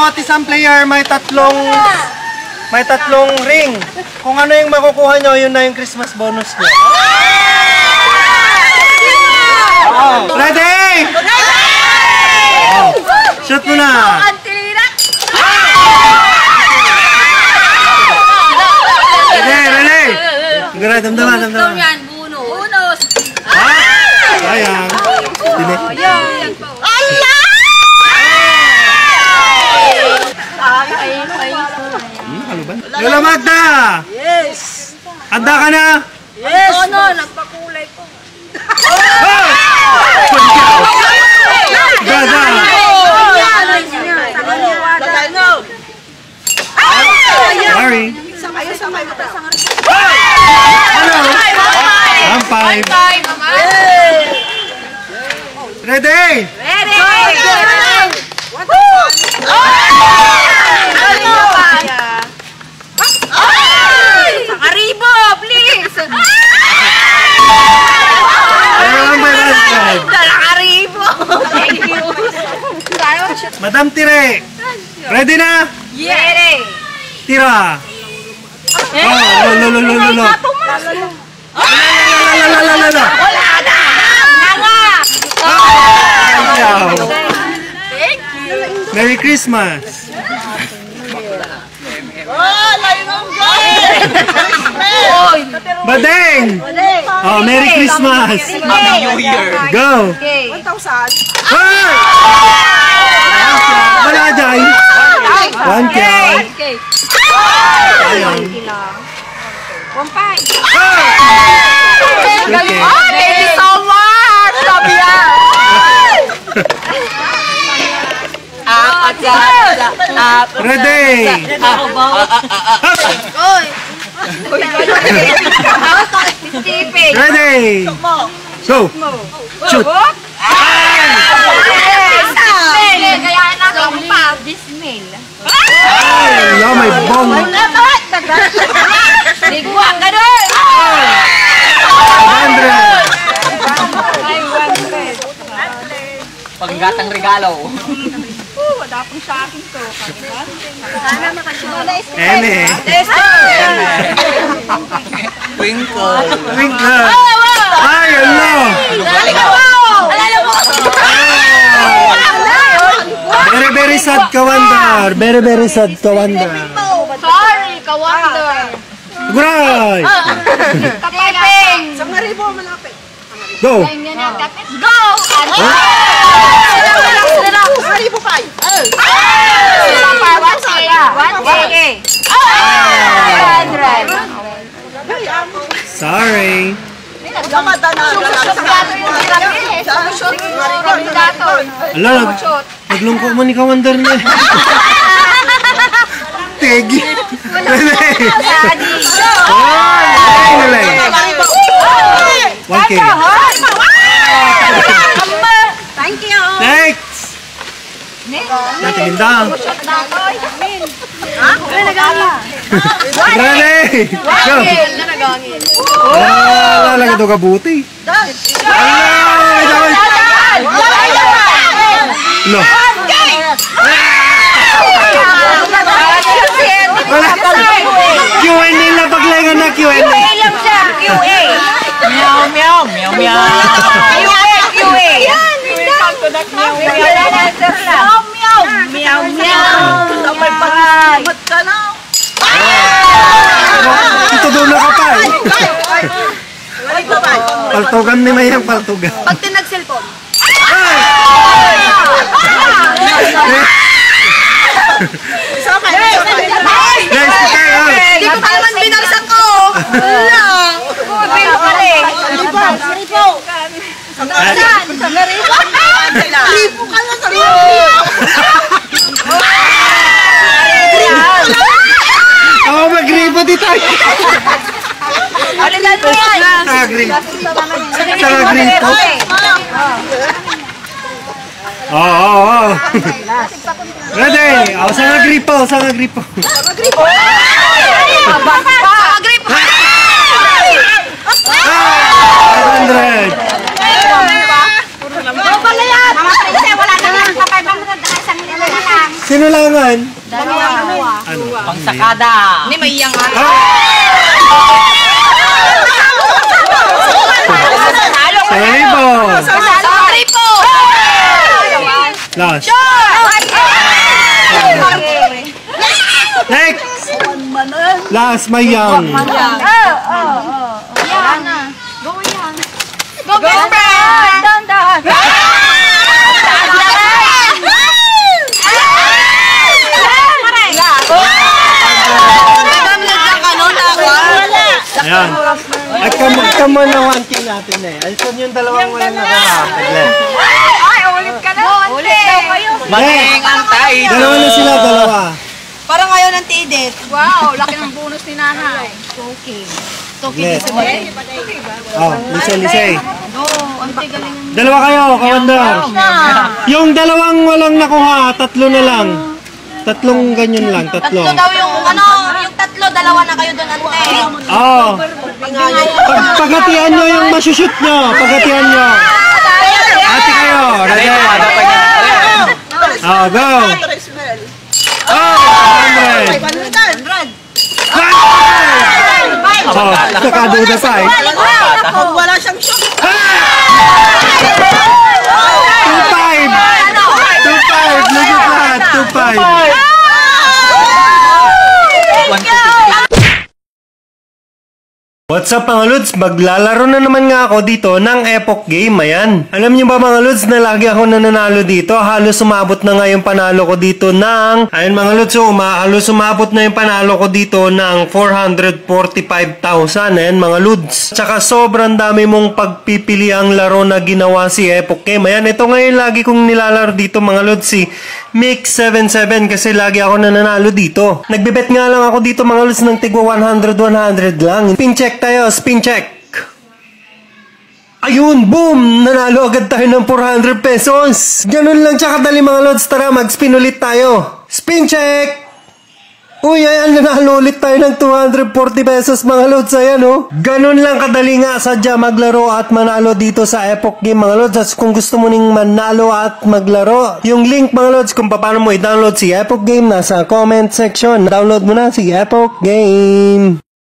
bawat isang player may tatlong ring. Kung ano yung makukuha nyo, yun na yung Christmas bonus nyo. Ready? Shoot mo na. Ready? Siguro, damdaman. Bonus. Sayang. Lola Magda! Yes! Handa ka na? Yes! Nagpakulay po. Gaza! Sorry. Hello! I'm five. Ready? Ready! Aribo, please! Aribo! Thank you! Madam Tire, ready na? Ready! Tira! Lo. Wala na! Thank you! Merry Christmas! Badeng! Oh, Merry Christmas! Happy New Year! Go! 1,000! Wala dyan! 1K! Ayun! 1,500! Okay. Thank you so much! Sabi yan! Ready! Ready! Go! Shoot! Kaya natin pa. Dismail. Wala, may bomb! Ligwang ka doon! 100! Paggatang regalo. Wala pong sa akin to. Sana makasyola. Eme! Twinkle. Twinkle! Ay, ano? Very sad ka, Wonder. Very sad ka, Wonder. Sorry, ka-wonder. Guray! Kapiping! Sa maribo, malapit. Go! Go! Maribo pa. Sila pa, 1K. 100. Sorry! Ala, naglungko mo ni ka, Wonder na. Tegi! One K. Thank you. Next! Natingin daw. Ready! Go! Lalaga ito kabuti. No. Q&A na paglagan na Q&A. QA lang siya. QA. Meow, meow, meow, meow. QA. Wala na answer lang. Meow, meow. Sabay pag-imat ka na. Ito doon na kapal. Paltugan ni Mayang paltugan. Pag tinag-cellphone. Hindi ko pa naman binagsak ko. Wala. Kumpil pa rin. Ripo. Saan? Ripo ka na sa Ako mag-gripo dito. Alilan mo yan. Sa gripo. Oo. Ready? Ako sa gripo. Sa gripo. Gripo. 100. Wala na lang sa 500 na isang nila na lang. Sino lang yan? Ano? Pangsakada. Hindi, may iyang ano. Saribo. Saribo! Last. Next. Last, Mayang. Go, best friend! Dahan! Ayan. At kamanawanti natin eh. Alson yung dalawang walang nakuha. Ay, ulit ka na. Ulit daw kayo. Maling ang tayo. Dalawa na sila, dalawa. Parang ayaw ng tidit. Wow, laki ng bonus ni nanay. Okay. Yes. Oh, lisay. No, ang galing. Dalawa kayo, Kawandar. Yung dalawang walang nakuha, tatlo na lang. Tatlong ganyan lang, tatlo. Tatlo daw yung ano, yung tatlo, dalawa na kayo doon, ante. Oo. Paghatian nyo yung masushoot nyo. Paghatian nyo. Ate kayo, ready? Oh, go. Oh, 100. Oh, nakaduda pa eh. Wala siyang shoot. 2-5. 2-5. Legit lahat. 2-5. What's up mga Lods? Maglalaro na naman nga ako dito ng Epoch Game. Ayan. Alam niyo ba mga Lods na lagi ako nananalo dito? Halos sumabot na nga yung panalo ko dito ng... Ayan mga Lods, halos sumabot na yung panalo ko dito ng 445,000. Ayan mga Lods. Tsaka sobrang dami mong pagpipili ang laro na ginawa si Epoch Game. Ayan, ito ngayon lagi kong nilalaro dito mga Lods, si Mix77 kasi lagi ako nananalo dito. Nagbibet nga lang ako dito mga Lods ng tigwa 100 lang. Spin check tayo, spin check. Ayun, boom! Nanalo agad tayo ng 400 pesos. Ganun lang tsaka dali mga Lods. Tara, mag-spin ulit tayo. Spin check! Uy, ayan, nanalo ulit tayo ng 240 pesos mga Lods. Ayan, oh. Ganun lang kadali nga sadya maglaro at manalo dito sa Epoch Game mga Lods. At kung gusto mo ning manalo at maglaro, yung link mga Lods kung paano mo i-download si Epoch Game nasa comment section. Download mo na si Epoch Game.